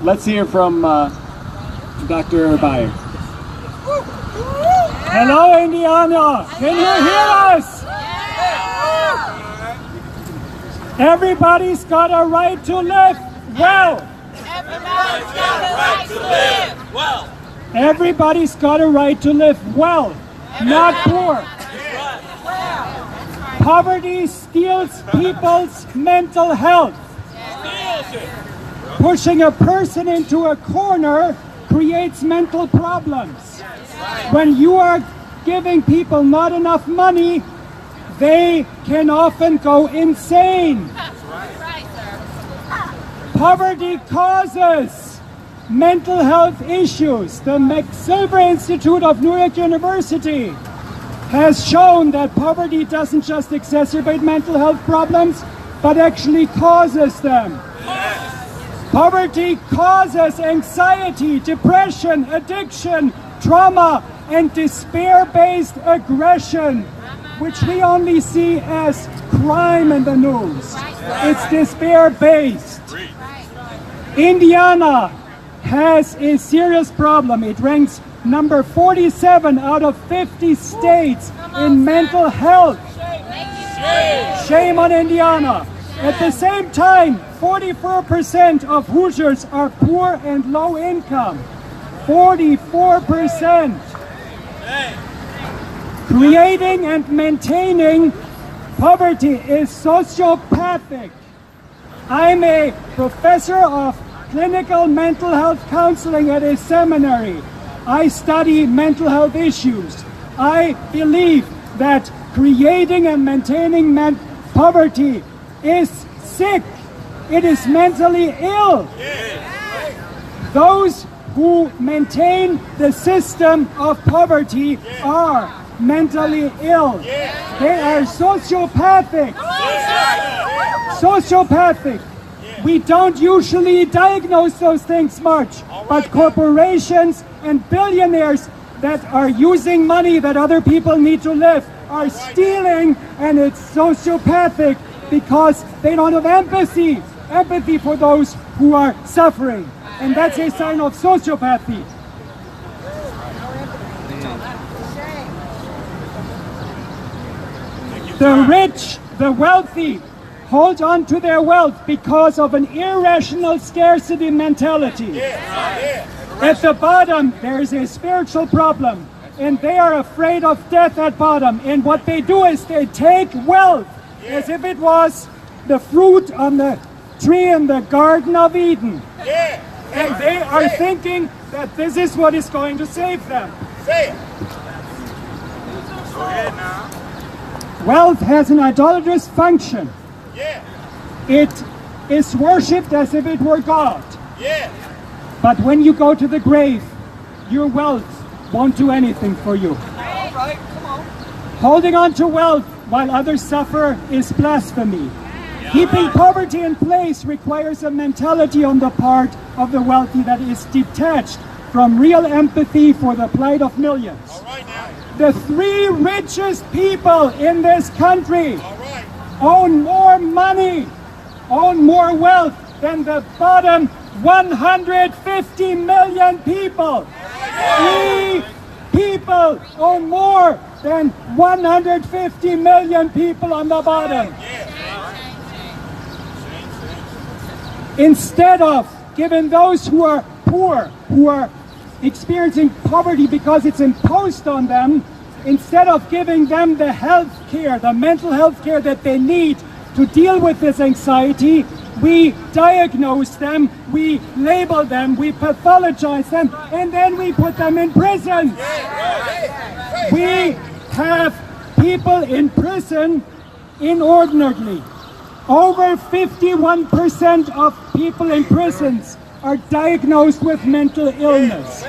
Let's hear from Dr. Beier. Hello, Indiana. Can you hear us? Everybody's got a right to live well. Everybody's got a right to live well. Everybody's got a right to live well, not poor. Poverty steals people's mental health. Pushing a person into a corner creates mental problems. When you are giving people not enough money, they can often go insane. Poverty causes mental health issues. The Silver Institute of New York University has shown that poverty doesn't just exacerbate mental health problems, but actually causes them. Poverty causes anxiety, depression, addiction, trauma, and despair-based aggression, which we only see as crime in the news. It's despair-based. Indiana has a serious problem. It ranks number 47 out of 50 states in mental health. Shame on Indiana. At the same time, 44% of Hoosiers are poor and low income. 44%. Creating and maintaining poverty is sociopathic. I'm a professor of clinical mental health counseling at a seminary. I study mental health issues. I believe that creating and maintaining poverty is sick. It is mentally ill. Those who maintain the system of poverty are mentally ill. They are sociopathic. Sociopathic. We don't usually diagnose those things much, but corporations and billionaires that are using money that other people need to live are stealing, and it's sociopathic because they don't have empathy for those who are suffering. And that's a sign of sociopathy. The rich, the wealthy, hold on to their wealth because of an irrational scarcity mentality. At the bottom, there is a spiritual problem, and they are afraid of death at bottom. And what they do is they take wealth as if it was the fruit on the tree in the Garden of Eden. And they are thinking that this is what is going to save them. Say it. Go ahead now. Wealth has an idolatrous function. It is worshipped as if it were God. But when you go to the grave, your wealth won't do anything for you. Right, come on. Holding on to wealth while others suffer is blasphemy. Keeping poverty in place requires a mentality on the part of the wealthy that is detached from real empathy for the plight of millions. The 3 richest people in this country own more money, own more wealth than the bottom 150 million people. 3 people own more than 150 million people on the bottom. Instead of giving those who are poor, who are experiencing poverty because it's imposed on them, instead of giving them the health care, the mental health care that they need to deal with this anxiety, we diagnose them, we label them, we pathologize them, and then we put them in prison. We have people in prison inordinately. Over 51% of people in prisons are diagnosed with mental illness.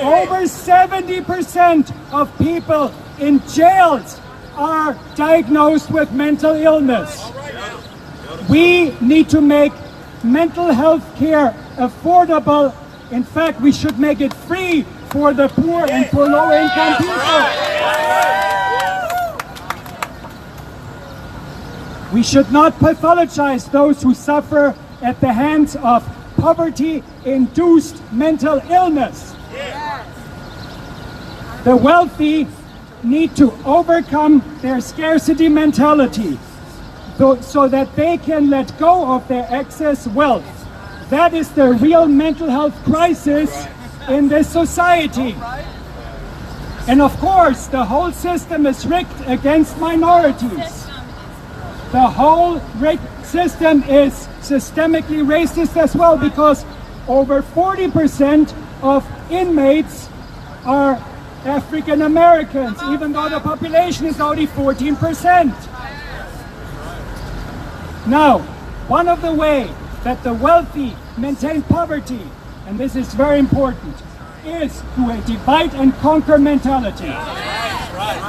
Over 70% of people in jails are diagnosed with mental illness. We need to make mental health care affordable. In fact, we should make it free for the poor and for low-income people. We should not pathologize those who suffer at the hands of poverty-induced mental illness. The wealthy need to overcome their scarcity mentality so that they can let go of their excess wealth. That is the real mental health crisis in this society. And of course, the whole system is rigged against minorities. The whole system is systemically racist as well, because over 40% of inmates are African Americans, even though the population is only 14%. Now, one of the ways that the wealthy maintain poverty, and this is very important, is through a divide and conquer mentality.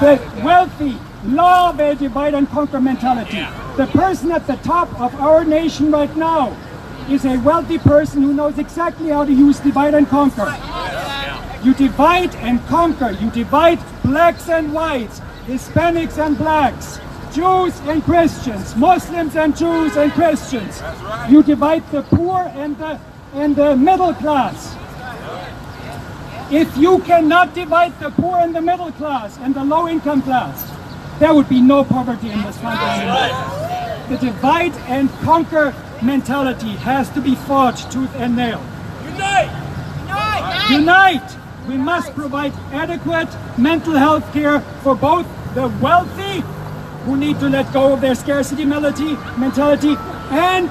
The wealthy love a divide and conquer mentality. The person at the top of our nation right now is a wealthy person who knows exactly how to use divide and conquer. You divide and conquer. You divide blacks and whites, Hispanics and blacks, Jews and Christians, Muslims and Jews and Christians. You divide the poor and the middle class. If you cannot divide the poor and the middle class and the low income class, there would be no poverty in this country anymore. The divide and conquer mentality has to be fought tooth and nail. Unite! Unite! Unite! We must provide adequate mental health care for both the wealthy, who need to let go of their scarcity mentality, and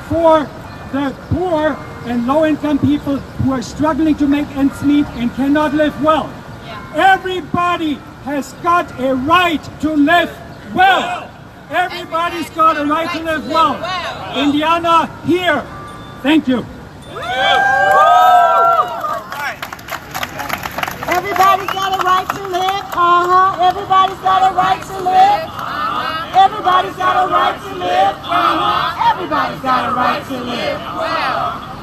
for the poor and low-income people who are struggling to make ends meet and cannot live well. Everybody has got a right to live well. Everybody's got a right to live well. Indiana, here. Thank you. Everybody's got a right to live. Everybody's got a right to live. Everybody's got a right to live. Everybody's got a right to live.